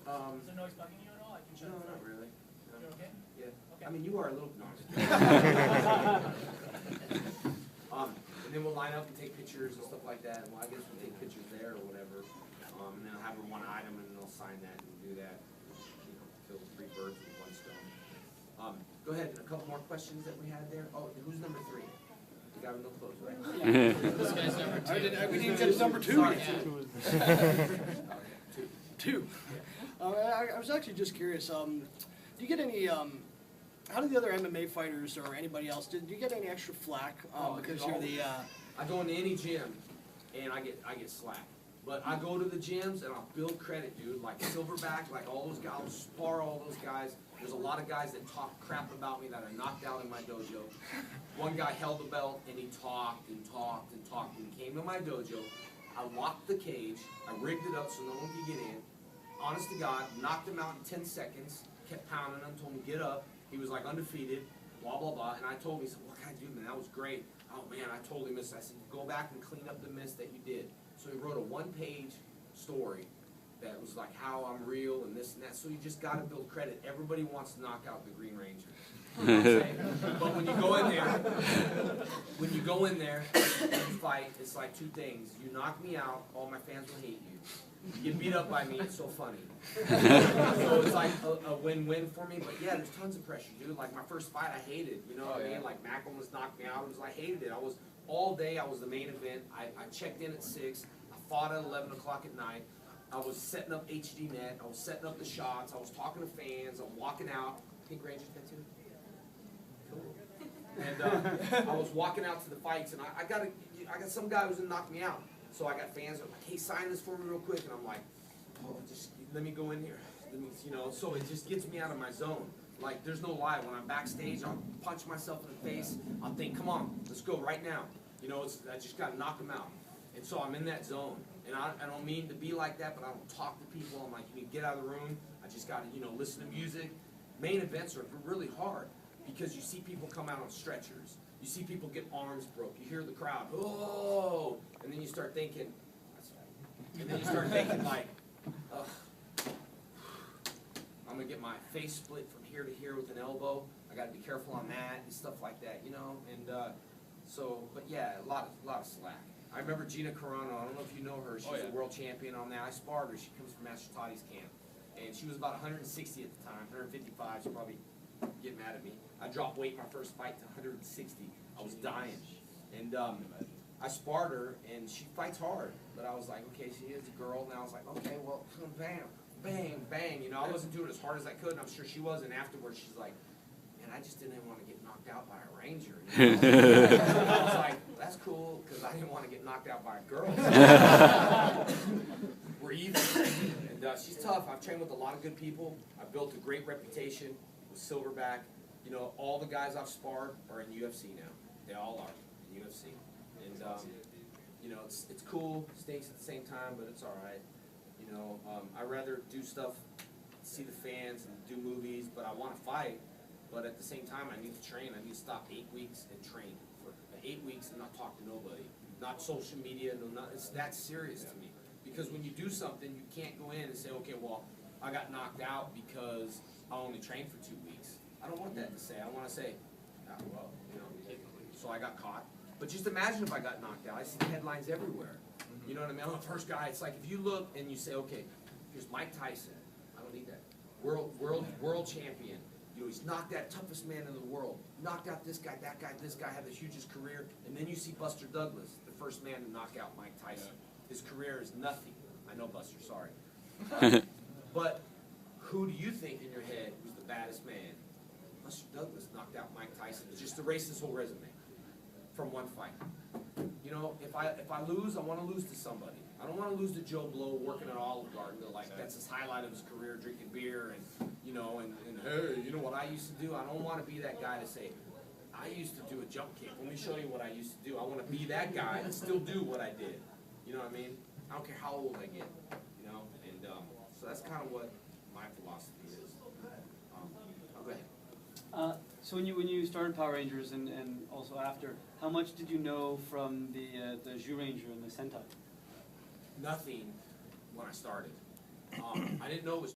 Is the noise bugging you at all? I can shut No, it not off. really. No. You're okay? Yeah. Okay. I mean, you are a little. No, I'm just kidding. And then we'll line up and take pictures and stuff like that. Well, I guess we'll take pictures there or whatever. And then I'll have her one item and they'll sign that and do that. You know, kill 3 birds with 1 stone. Go ahead. A couple more questions that we had there. Oh, who's number 3? The guy with no clothes, right? This guy's number 2. We didn't get number 2 Sorry, yet. 2. 2. I was actually just curious. Do you get any? How do the other MMA fighters or anybody else? Do you get any extra flack because you're the? I go into any gym, and I get slack. But I go to the gyms and I'll build credit, dude. Like Silverback, like all those guys, I'll spar all those guys. There's a lot of guys that talk crap about me that I knocked out in my dojo. One guy held the belt and he talked and talked and talked. When he came to my dojo, I locked the cage, I rigged it up so no one could get in. Honest to God, knocked him out in 10 seconds, kept pounding him, told him to get up. He was like undefeated, blah, blah, blah. And I told him, he said, what can I do, man? That was great. Oh, man, I totally missed it. I said, go back and clean up the miss that you did. So he wrote a 1-page story that was like how I'm real and this and that. So you just got to build credit. Everybody wants to knock out the Green Ranger. You know what I'm saying? But when you go in there and you fight, it's like 2 things. You knock me out, all my fans will hate you. You get beat up by me, it's so funny. So it's like a win-win for me. But yeah, there's tons of pressure, dude. Like my first fight, I hated. You know what I mean? Like Mac almost knocked me out. I hated it. All day, I was the main event. I checked in at 6. I fought at 11 o'clock at night. I was setting up HD net. I was setting up the shots. I was talking to fans. I'm walking out. Pink Ranger tattoo? Cool. And I was walking out to the fights, and I got some guy who's gonna knock me out. So I got fans that are like, hey, sign this for me real quick. And I'm like, oh, just let me go in here. So it just gets me out of my zone. Like, there's no lie. When I'm backstage, I'll punch myself in the face. I'll think, come on, let's go right now. You know, I just got to knock them out. And so I'm in that zone. And I don't mean to be like that, but I don't talk to people. I'm like, you need to get out of the room. I just got to, listen to music. Main events are really hard because you see people come out on stretchers. You see people get arms broke. You hear the crowd, oh, and then you start thinking, like, ugh, I'm gonna get my face split from here to here with an elbow. I got to be careful on that and stuff like that, And but yeah, a lot of slack. I remember Gina Carano. I don't know if you know her. She's a world champion on that. I sparred her. She comes from Master Toddy's camp, and she was about 160 at the time, 155. She'll probably get mad at me. I dropped weight my first fight to 160. I was dying, and I sparred her, and she fights hard. But I was like, okay, she is a girl, and I was like, okay, well, bam, bang, bang. I wasn't doing it as hard as I could, and I'm sure she was. And afterwards, she's like, man, I just didn't even want to get knocked out by a ranger. I was like, that's cool, because I didn't want to get knocked out by a girl. We're even. And she's tough. I've trained with a lot of good people. I've built a great reputation with Silverback. All the guys I've sparred are in UFC now. They all are in UFC. And, it's cool, stinks at the same time, but it's all right. I'd rather do stuff, see the fans, and do movies, but I want to fight. But at the same time, I need to train. I need to stop 8 weeks and train for 8 weeks and not talk to nobody. Not social media. It's that serious to me. Because when you do something, you can't go in and say, okay, well, I got knocked out because I only trained for 2 weeks. I don't want that to say. I want to say, well, so I got caught. But just imagine if I got knocked out. I see headlines everywhere. You know what I mean? I'm the first guy. It's like if you look and you say, okay, here's Mike Tyson. I don't need that. World champion. He's knocked out toughest man in the world. Knocked out this guy, that guy, this guy, had the hugest career. And then you see Buster Douglas, the first man to knock out Mike Tyson. His career is nothing. I know, Buster, sorry. But who do you think in your head was the baddest man? Buster Douglas knocked out Mike Tyson. Just erase his whole resume from one fight. If I lose, I want to lose to somebody. I don't want to lose to Joe Blow working at Olive Garden. That's his highlight of his career, drinking beer and hey, you know what I used to do? I don't want to be that guy to say, I used to do a jump kick. Let me show you what I used to do. I want to be that guy and still do what I did. You know what I mean? I don't care how old I get. And so that's kind of what my philosophy is. Go ahead. So when you started Power Rangers and also after, how much did you know from the Ranger and the Sentai? Nothing when I started. I didn't know it was